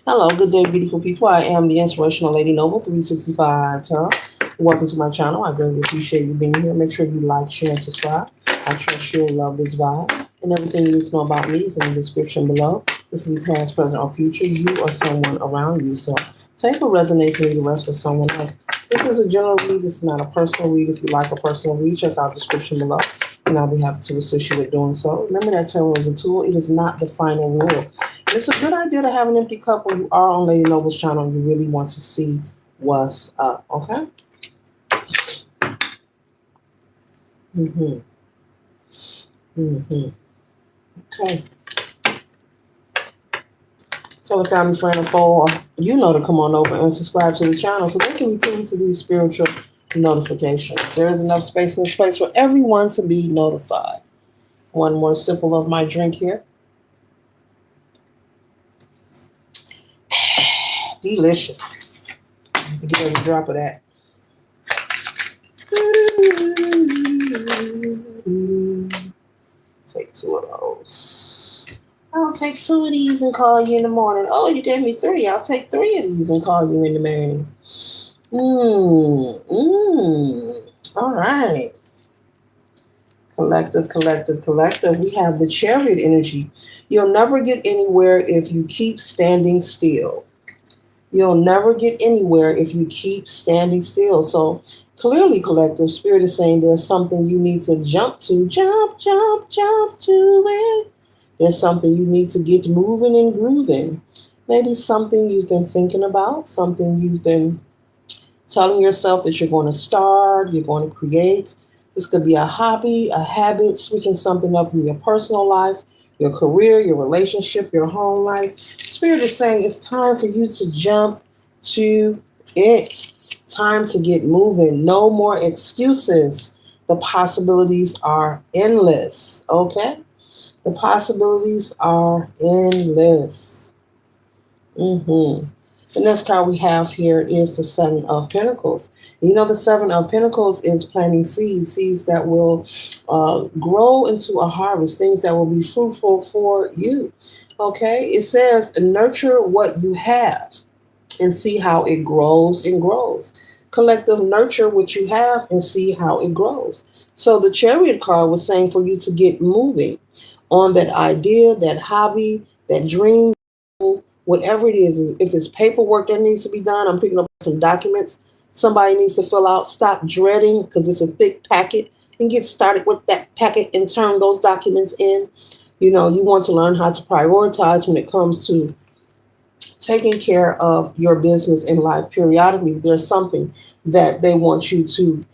Hello, good day, beautiful people. I am the Inspirational Lady Noble 365 Tarot. Welcome to my channel. I greatly appreciate you being here. Make sure you like, share, and subscribe. I trust you'll love this vibe. And everything you need to know about me is in the description below. This will be past, present, or future, you or someone around you. So take what resonates and leave the rest for someone else. This is a general read. This is not a personal read. If you like a personal read, check out the description below. And I'll be happy to assist you with doing so. Remember that tarot is a tool. It is not the final rule. It's a good idea to have an empty cup when you are on Lady Noble's channel and you really want to see what's up, okay? Mm-hmm. Mm-hmm. Okay. Tell a family, friend, or foe, you know, to come on over and subscribe to the channel so they can be privy to these spiritual notifications. There is enough space in this place for everyone to be notified. One more sip of my drink here. Delicious. Get a drop of that. Take two of those. I'll take two of these and call you in the morning. Oh, you gave me three. I'll take three of these and call you in the morning. All right. Collective, collective, collective. We have the Chariot energy. You'll never get anywhere if you keep standing still. You'll never get anywhere if you keep standing still. So clearly, collective spirit is saying there's something you need to jump to. Jump, jump, jump to it. There's something you need to get moving and grooving. Maybe something you've been thinking about, something you've been telling yourself that you're going to start, you're going to create. This could be a hobby, a habit, switching something up in your personal life, your career, your relationship, your home life. Spirit is saying it's time for you to jump to it. Time to get moving. No more excuses. The possibilities are endless. Okay? The possibilities are endless. The next card we have here is the Seven of Pentacles. You know, the Seven of Pentacles is planting seeds, seeds that will grow into a harvest, things that will be fruitful for you. Okay? It says, nurture what you have and see how it grows and grows. Collective, nurture what you have and see how it grows. So the Chariot card was saying for you to get moving on that idea, that hobby, that dream, whatever it is. If it's paperwork that needs to be done, I'm picking up some documents somebody needs to fill out. Stop dreading because it's a thick packet and get started with that packet and turn those documents in. You know, you want to learn how to prioritize when it comes to taking care of your business in life. Periodically, there's something that they want you to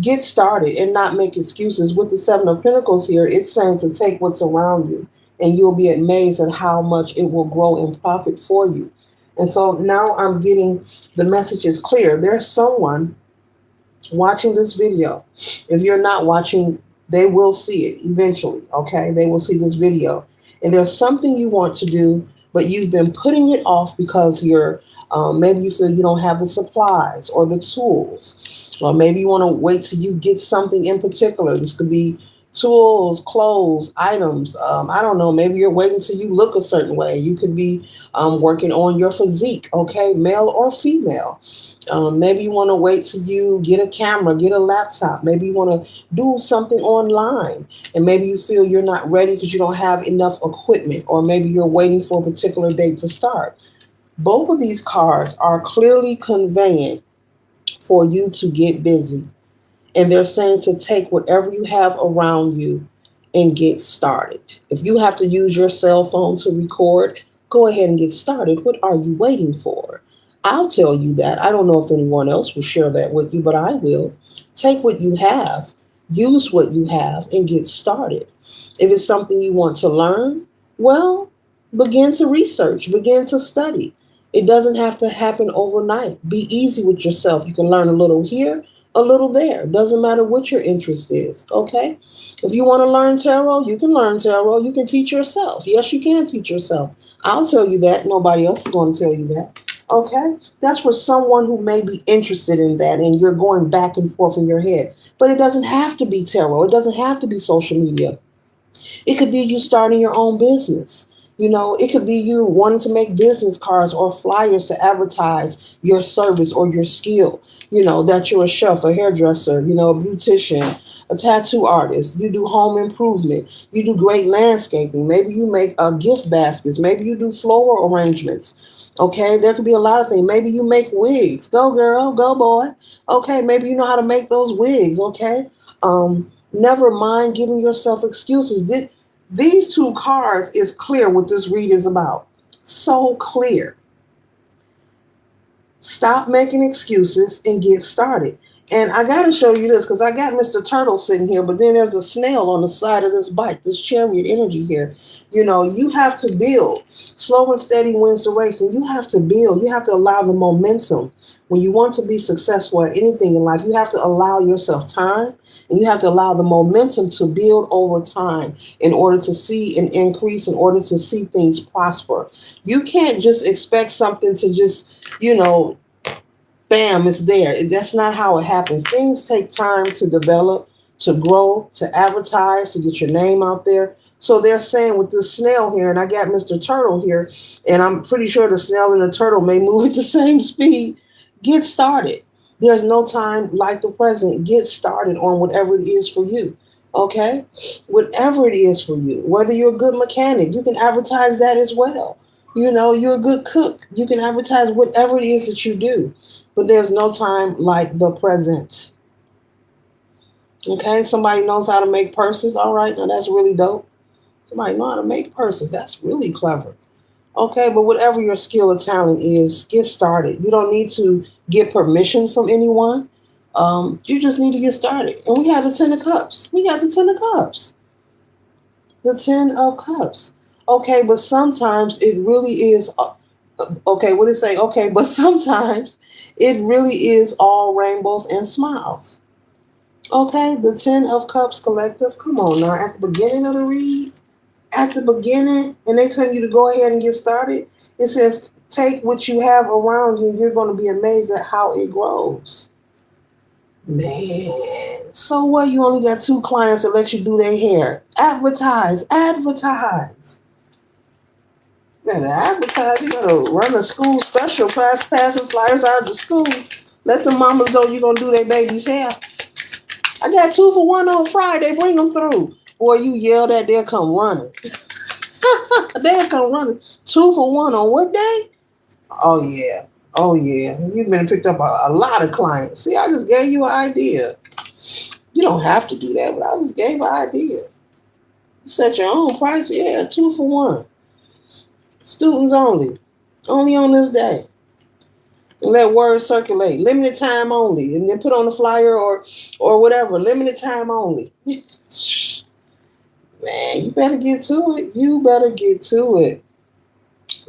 get started and not make excuses. With the Seven of Pentacles here, it's saying to take what's around you and you'll be amazed at how much it will grow in profit for you. And so now I'm getting the message is clear. There's someone watching this video. If you're not watching, they will see it eventually, okay? They will see this video. And there's something you want to do, but you've been putting it off because you're maybe you feel you don't have the supplies or the tools, or maybe you want to wait till you get something in particular. This could be tools, clothes, items. I don't know. Maybe you're waiting till you look a certain way. You could be working on your physique, okay, male or female. Maybe you want to wait till you get a camera, get a laptop. Maybe you want to do something online, and maybe you feel you're not ready because you don't have enough equipment, or maybe you're waiting for a particular date to start. Both of these cards are clearly conveying for you to get busy. And they're saying to take whatever you have around you and get started. If you have to use your cell phone to record, go ahead and get started. What are you waiting for? I'll tell you that. I don't know if anyone else will share that with you, but I will. Take what you have, use what you have, and get started. If it's something you want to learn, well, begin to research, begin to study. It doesn't have to happen overnight. Be easy with yourself. You can learn a little here, a little there. Doesn't matter what your interest is, okay? If you want to learn tarot, you can learn tarot. You can teach yourself. Yes, you can teach yourself. I'll tell you that. Nobody else is going to tell you that. Okay? That's for someone who may be interested in that and you're going back and forth in your head. But it doesn't have to be tarot. It doesn't have to be social media. It could be you starting your own business. It could be you wanting to make business cards or flyers to advertise your service or your skill. That you're a chef, a hairdresser, a beautician, a tattoo artist. You do home improvement. You do great landscaping. Maybe you make gift baskets. Maybe you do floral arrangements. Okay, there could be a lot of things. Maybe you make wigs. Go girl, go boy. Okay, maybe you know how to make those wigs. Okay, never mind giving yourself excuses. These two cards is clear what this read is about. So clear. Stop making excuses and get started. And I got to show you this because I got Mr. Turtle sitting here, but then there's a snail on the side of this bike, this chariot energy here. You have to build. Slow and steady wins the race, and you have to build. You have to allow the momentum. When you want to be successful at anything in life, you have to allow yourself time, and you have to allow the momentum to build over time in order to see an increase, in order to see things prosper. You can't just expect something to just, bam, it's there. That's not how it happens. Things take time to develop, to grow, to advertise, to get your name out there. So they're saying with this snail here, and I got Mr. Turtle here, and I'm pretty sure the snail and the turtle may move at the same speed. Get started. There's no time like the present. Get started on whatever it is for you. Okay? Whatever it is for you. Whether you're a good mechanic, you can advertise that as well. You're a good cook. You can advertise whatever it is that you do. But there's no time like the present. Okay? Somebody knows how to make purses. All right, now that's really dope. Somebody know how to make purses. That's really clever. Okay, but whatever your skill or talent is, get started. You don't need to get permission from anyone. You just need to get started. And we have the Ten of Cups. We got the Ten of Cups. The Ten of Cups. Okay, but sometimes it really is. Okay, what did it say? Okay, but sometimes it really is all rainbows and smiles. Okay, the Ten of Cups collective. Come on now, at the beginning of the read, at the beginning, and they tell you to go ahead and get started, it says take what you have around you and you're going to be amazed at how it grows. Man, so what? You only got 2 clients that let you do their hair. Advertise, advertise. You gotta advertise. You gotta run a school special class, passing flyers out to school. Let the mamas know you're going to do their baby's hair. I got 2 for 1 on Friday. Bring them through. Boy, you yell that, they'll come running. They'll come running. 2 for 1 on what day? Oh, yeah. Oh, yeah. You've been picked up a lot of clients. See, I just gave you an idea. You don't have to do that, but I just gave an idea. You set your own price. Yeah, 2 for 1. Students only. Only on this day. And let word circulate. Limited time only. And then put on the flyer or whatever. Limited time only. Man, you better get to it. You better get to it.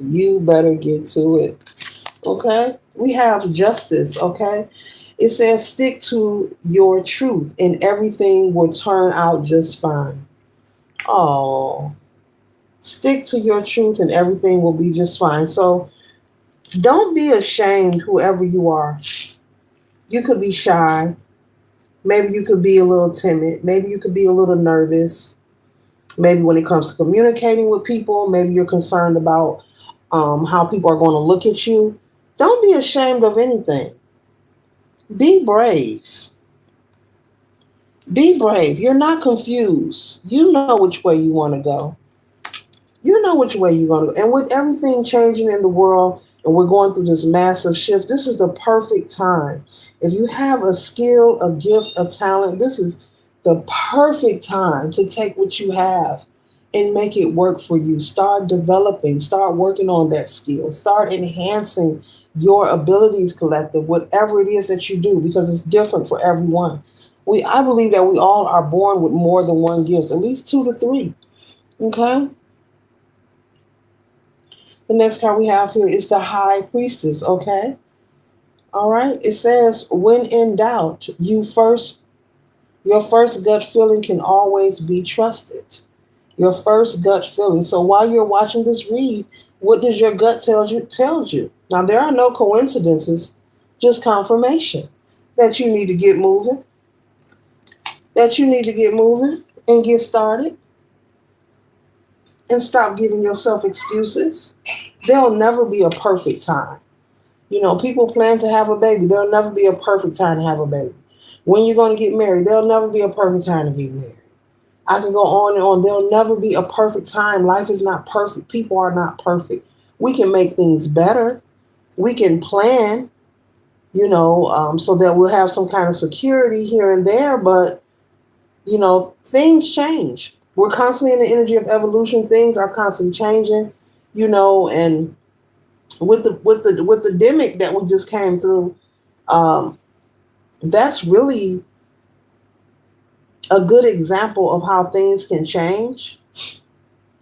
You better get to it. Okay? We have justice, okay? It says stick to your truth and everything will turn out just fine. Oh. Stick to your truth and everything will be just fine. So don't be ashamed, whoever you are. You could be shy. Maybe you could be a little timid. Maybe you could be a little nervous. Maybe when it comes to communicating with people, maybe you're concerned about how people are going to look at you. Don't be ashamed of anything. Be brave. Be brave. You're not confused. You know which way you want to go. You know which way you're going to go. And with everything changing in the world and we're going through this massive shift, this is the perfect time. If you have a skill, a gift, a talent, this is the perfect time to take what you have and make it work for you. Start developing, start working on that skill, start enhancing your abilities collective, whatever it is that you do, because it's different for everyone. I believe that we all are born with more than one gift, at least 2 to 3. Okay? The next card we have here is the High Priestess, okay? All right. It says, when in doubt, your first gut feeling can always be trusted. Your first gut feeling. So while you're watching this read, what does your gut tell you? Now, there are no coincidences, just confirmation that you need to get moving, and get started, and stop giving yourself excuses. There'll never be a perfect time. People plan to have a baby. There'll never be a perfect time to have a baby. When you're going to get married, there'll never be a perfect time to get married. I can go on and on. There'll never be a perfect time. Life is not perfect. People are not perfect. We can make things better. We can plan, so that we'll have some kind of security here and there. But, things change. We're constantly in the energy of evolution. Things are constantly changing, and with the demic that we just came through, um, that's really a good example of how things can change.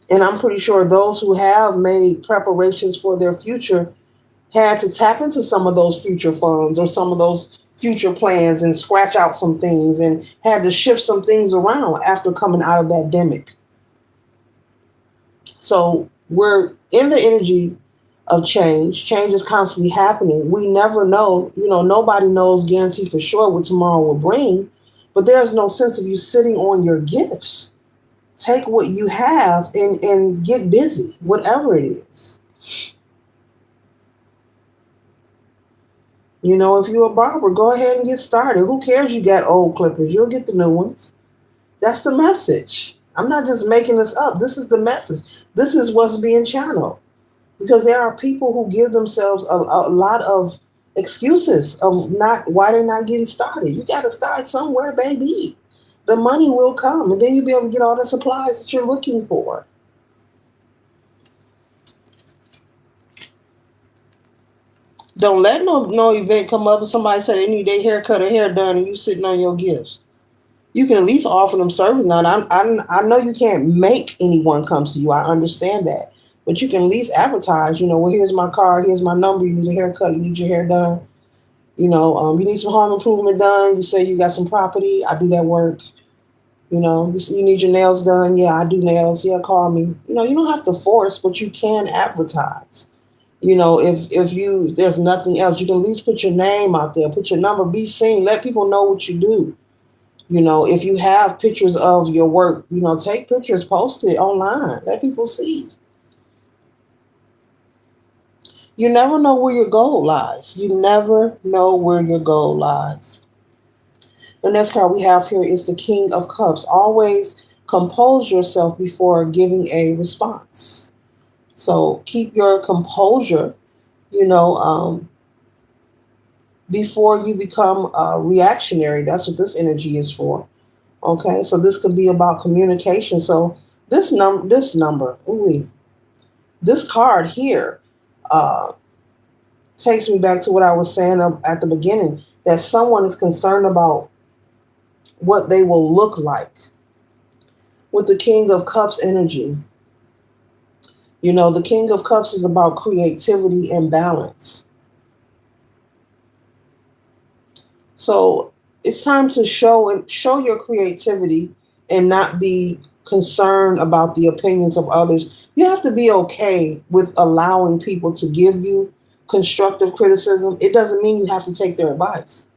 And I'm pretty sure those who have made preparations for their future had to tap into some of those future funds or some of those future plans and scratch out some things and had to shift some things around after coming out of that demic. So we're in the energy of change. Change is constantly happening. We never know, nobody knows guarantee for sure what tomorrow will bring, but there's no sense of you sitting on your gifts. Take what you have and get busy, whatever it is. If you're a barber, go ahead and get started. Who cares you got old clippers? You'll get the new ones. That's the message. I'm not just making this up. This is the message. This is what's being channeled. Because there are people who give themselves a lot of excuses of not why they're not getting started. You got to start somewhere, baby. The money will come, and then you'll be able to get all the supplies that you're looking for. Don't let no event come up and somebody say they need their haircut or hair done, and you sitting on your gifts. You can at least offer them service. Now, I know you can't make anyone come to you. I understand that. But you can at least advertise, well, here's my card, here's my number, you need a haircut, you need your hair done. You need some home improvement done. You say you got some property, I do that work. You need your nails done. Yeah, I do nails. Yeah, call me. You don't have to force, but you can advertise. If there's nothing else, you can at least put your name out there, put your number, be seen, let people know what you do. If you have pictures of your work, take pictures, post it online, let people see. You never know where your goal lies. You never know where your goal lies. The next card we have here is the King of Cups. Always compose yourself before giving a response. So keep your composure, before you become reactionary. That's what this energy is for. Okay, so this could be about communication. So this card here uh, takes me back to what I was saying at the beginning, that someone is concerned about what they will look like. With the King of Cups energy, the King of Cups is about creativity and balance. So it's time to show your creativity and not be concerned about the opinions of others. You have to be okay with allowing people to give you constructive criticism. It doesn't mean you have to take their advice.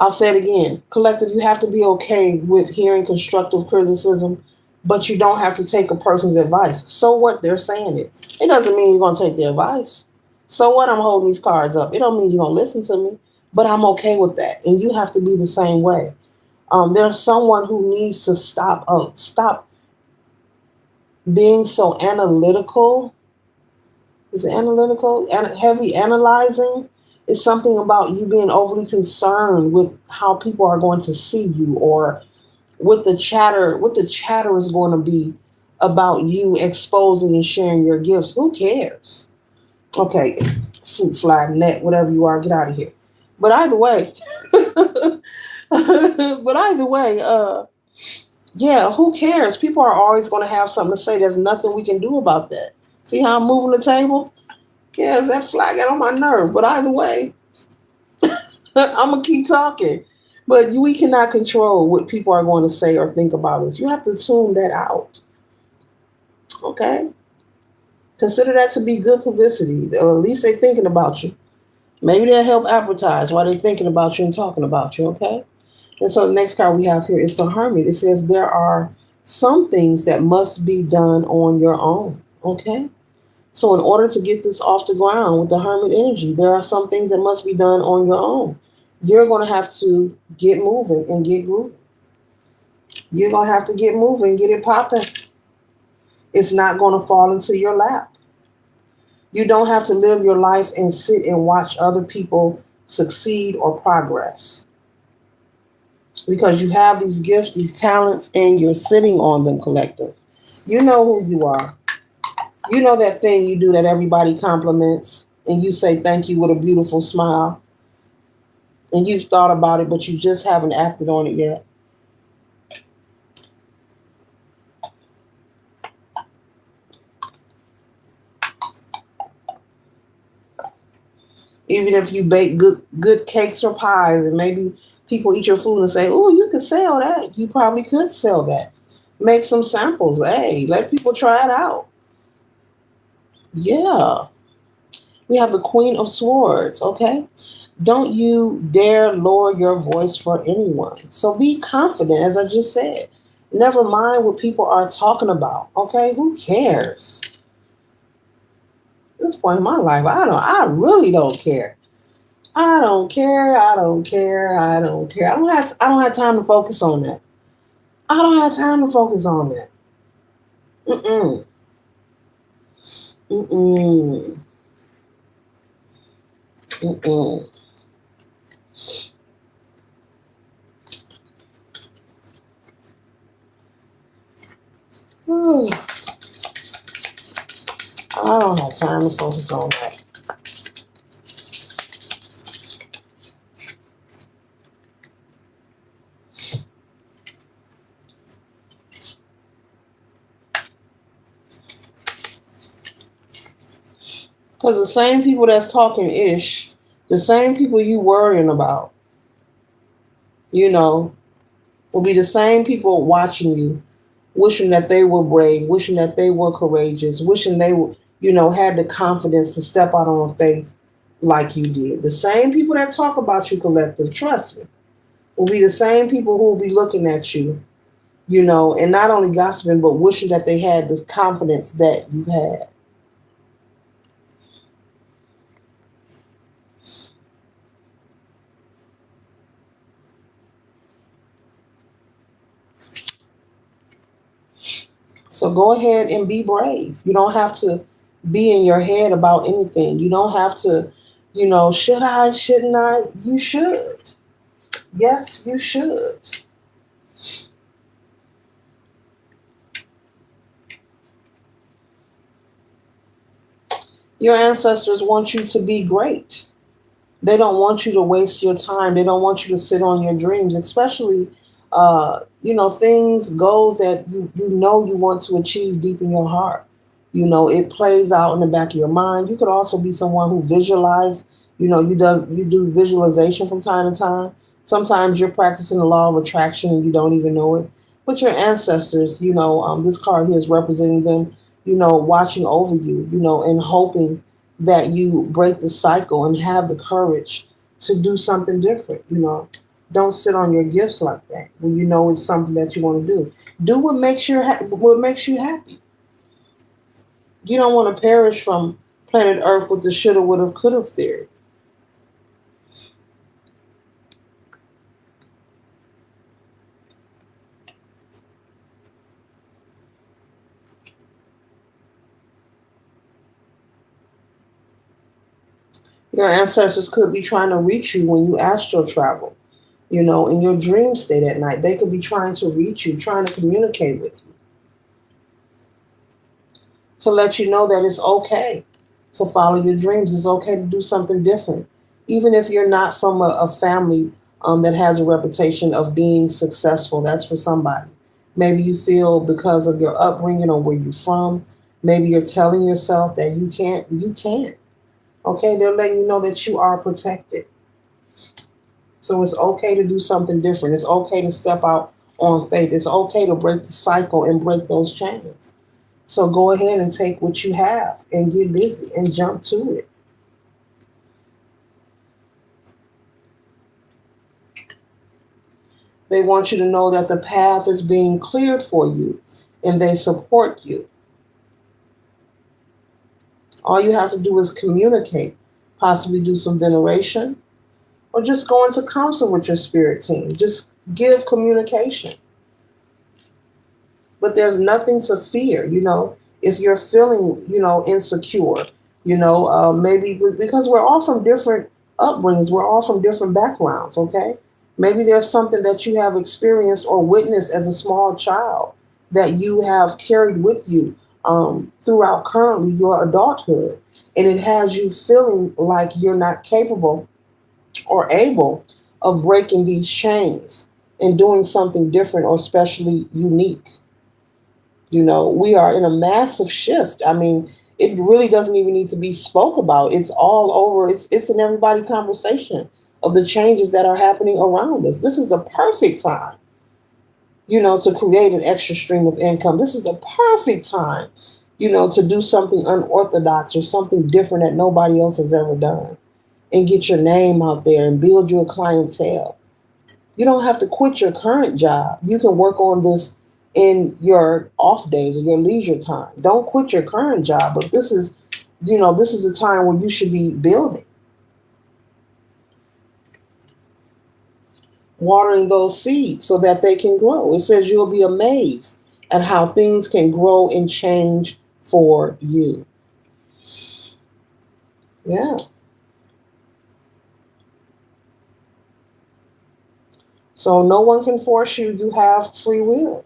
I'll say it again. Collective, you have to be okay with hearing constructive criticism, but you don't have to take a person's advice. So what? They're saying it. It doesn't mean you're going to take their advice. So what? I'm holding these cards up. It don't mean you're going to listen to me, but I'm okay with that. And you have to be the same way. There's someone who needs to stop being so analytical. Is it analytical? Heavy analyzing. It's something about you being overly concerned with how people are going to see you, or what the chatter is going to be about you exposing and sharing your gifts. Who cares? Okay, fruit fly, net, whatever you are, get out of here. But either way, yeah, who cares? People are always going to have something to say. There's nothing we can do about that. See how I'm moving the table? Yeah, that fly got on my nerve. But either way, I'm going to keep talking. But we cannot control what people are going to say or think about us. You have to tune that out. Okay? Consider that to be good publicity. Or at least they're thinking about you. Maybe they'll help advertise while they're thinking about you and talking about you. Okay? And so the next card we have here is the Hermit. It says there are some things that must be done on your own. Okay? So, in order to get this off the ground with the hermit energy, there are some things that must be done on your own. You're going to have to get moving and get grooving. You're going to have to get moving, get it popping. It's not going to fall into your lap. You don't have to live your life and sit and watch other people succeed or progress, because you have these gifts, these talents, and you're sitting on them, collective. You know who you are. You know that thing you do that everybody compliments and you say thank you with a beautiful smile, and you've thought about it, but you just haven't acted on it yet. Even if you bake good cakes or pies, and maybe people eat your food and say, "Oh, you could sell that." You probably could sell that. Make some samples. Hey, let people try it out. Yeah. We have the Queen of Swords, okay? Don't you dare lower your voice for anyone. So be confident, as I just said. Never mind what people are talking about, okay? Who cares? At this point in my life, I really don't care. I don't care. I don't care. I don't care. I don't have time to focus on that. I don't have time to focus on that. Mm-mm. Mm-mm. Mm-mm. I don't have time to focus on that. Because the same people that's talking ish, the same people you worrying about, you know, will be the same people watching you, wishing that they were brave, wishing that they were courageous, wishing they were, had the confidence to step out on faith like you did. The same people that talk about you, collective, trust me, will be the same people who will be looking at you, and not only gossiping, but wishing that they had this confidence that you had. So go ahead and be brave. You don't have to be in your head about anything. You don't have to, should I, shouldn't I? You should. Yes, you should. Your ancestors want you to be great. They don't want you to waste your time. They don't want you to sit on your dreams, especially, things, goals that you want to achieve deep in your heart. It plays out in the back of your mind. You could also be someone who visualize. You do visualization from time to time. Sometimes you're practicing the law of attraction and you don't even know it. But your ancestors, this card here is representing them, watching over you, and hoping that you break the cycle and have the courage to do something different. Don't sit on your gifts like that when you know it's something that you want to do. Do what makes you happy. You don't want to perish from planet Earth with the shoulda, woulda, coulda theory. Your ancestors could be trying to reach you when you astral travel. In your dream state at night, they could be trying to reach you, trying to communicate with you, to let you know that it's okay to follow your dreams. It's okay to do something different. Even if you're not from a family that has a reputation of being successful, that's for somebody. Maybe you feel because of your upbringing or where you're from, maybe you're telling yourself that you can't. Okay, they're letting you know that you are protected. So it's okay to do something different. It's okay to step out on faith. It's okay to break the cycle and break those chains. So go ahead and take what you have and get busy and jump to it. They want you to know that the path is being cleared for you and they support you. All you have to do is communicate, possibly do some veneration, or just go into counsel with your spirit team. Just give communication. But there's nothing to fear, if you're feeling, insecure, maybe because we're all from different upbringings, we're all from different backgrounds, okay? Maybe there's something that you have experienced or witnessed as a small child that you have carried with you throughout currently your adulthood. And it has you feeling like you're not capable or able of breaking these chains and doing something different or especially unique. We are in a massive shift. I mean, it really doesn't even need to be spoke about. It's all over. It's in everybody's conversation of the changes that are happening around us. This is a perfect time, to create an extra stream of income. This is a perfect time, to do something unorthodox or something different that nobody else has ever done and get your name out there and build you a clientele. You don't have to quit your current job. You can work on this in your off days or your leisure time. Don't quit your current job, but this is a time where you should be building, watering those seeds so that they can grow. It says you'll be amazed at how things can grow and change for you. Yeah. So no one can force you. You have free will.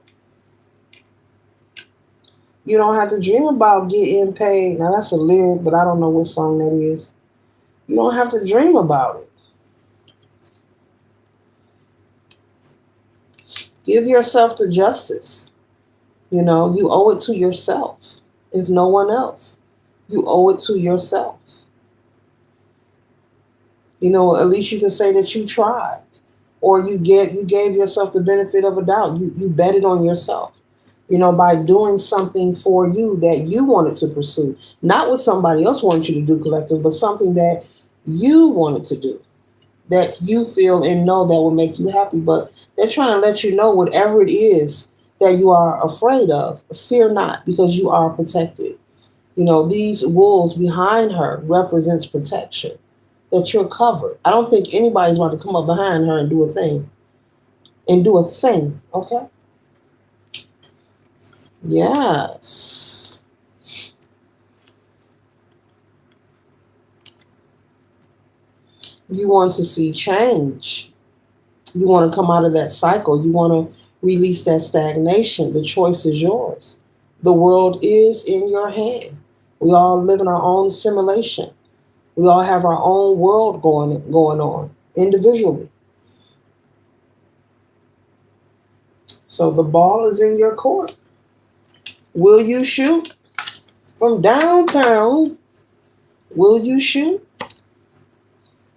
You don't have to dream about getting paid. Now that's a lyric, but I don't know what song that is. You don't have to dream about it. Give yourself the justice. You owe it to yourself. If no one else, you owe it to yourself. At least you can say that you tried, or you gave yourself the benefit of a doubt. You betted on yourself. By doing something for you that you wanted to pursue, not what somebody else wanted you to do, collective, but something that you wanted to do, that you feel and know that will make you happy. But they're trying to let you know whatever it is that you are afraid of, fear not, because you are protected. These wolves behind her represents protection, that you're covered. I don't think anybody's about to come up behind her and do a thing. Okay? Yes. You want to see change. You want to come out of that cycle. You want to release that stagnation. The choice is yours. The world is in your hand. We all live in our own simulation. We all have our own world going on individually. So the ball is in your court. Will you shoot from downtown? Will you shoot?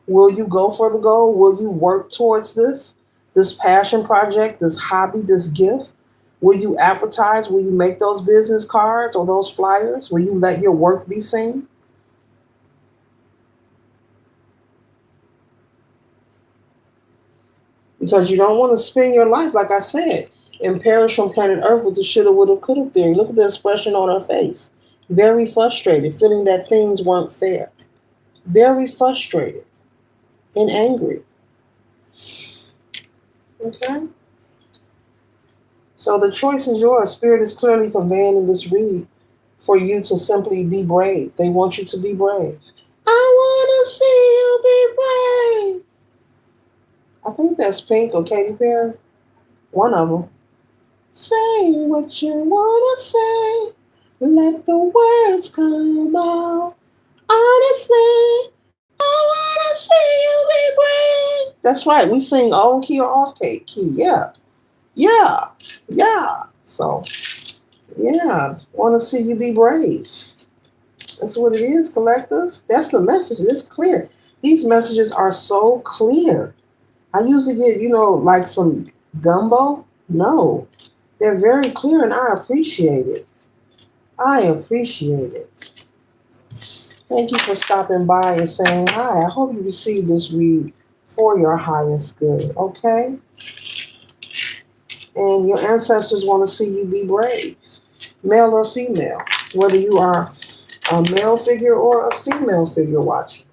Will you go for the goal? Will you work towards this passion project, this hobby, this gift? Will you advertise? Will you make those business cards or those flyers? Will you let your work be seen? Because you don't want to spend your life, like I said, and perish from planet Earth with the shoulda, woulda, coulda theory. Look at the expression on her face. Very frustrated, feeling that things weren't fair. Very frustrated and angry. Okay? So the choice is yours. Spirit is clearly conveying in this read for you to simply be brave. They want you to be brave. I want to see you be brave. I think that's Pink or Katy Perry. One of them. Say what you want to say. Let the words come out. Honestly, I want to see you be brave. That's right. We sing on key or off key. Yeah. Yeah. Yeah. So, yeah. Want to see you be brave. That's what it is, collective. That's the message. It's clear. These messages are so clear. I usually get, like some gumbo. No. They're very clear and I appreciate it. I appreciate it. Thank you for stopping by and saying hi. I hope you received this read for your highest good. Okay? And your ancestors want to see you be brave, male or female, whether you are a male figure or a female figure watching.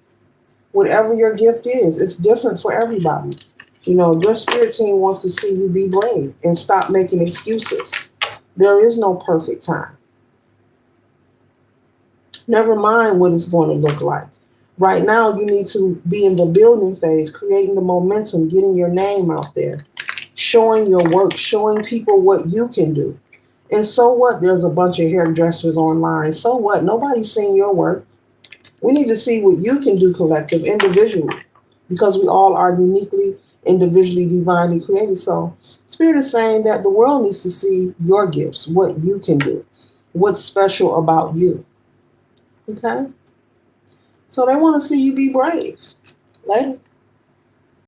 Whatever your gift is, it's different for everybody. Your spirit team wants to see you be brave and stop making excuses. There is no perfect time. Never mind what it's going to look like. Right now, you need to be in the building phase, creating the momentum, getting your name out there, showing your work, showing people what you can do. And so what? There's a bunch of hairdressers online. So what? Nobody's seeing your work. We need to see what you can do collective, individually, because we all are uniquely, individually, divinely created. So Spirit is saying that the world needs to see your gifts, what you can do, what's special about you. Okay? So they want to see you be brave. Later.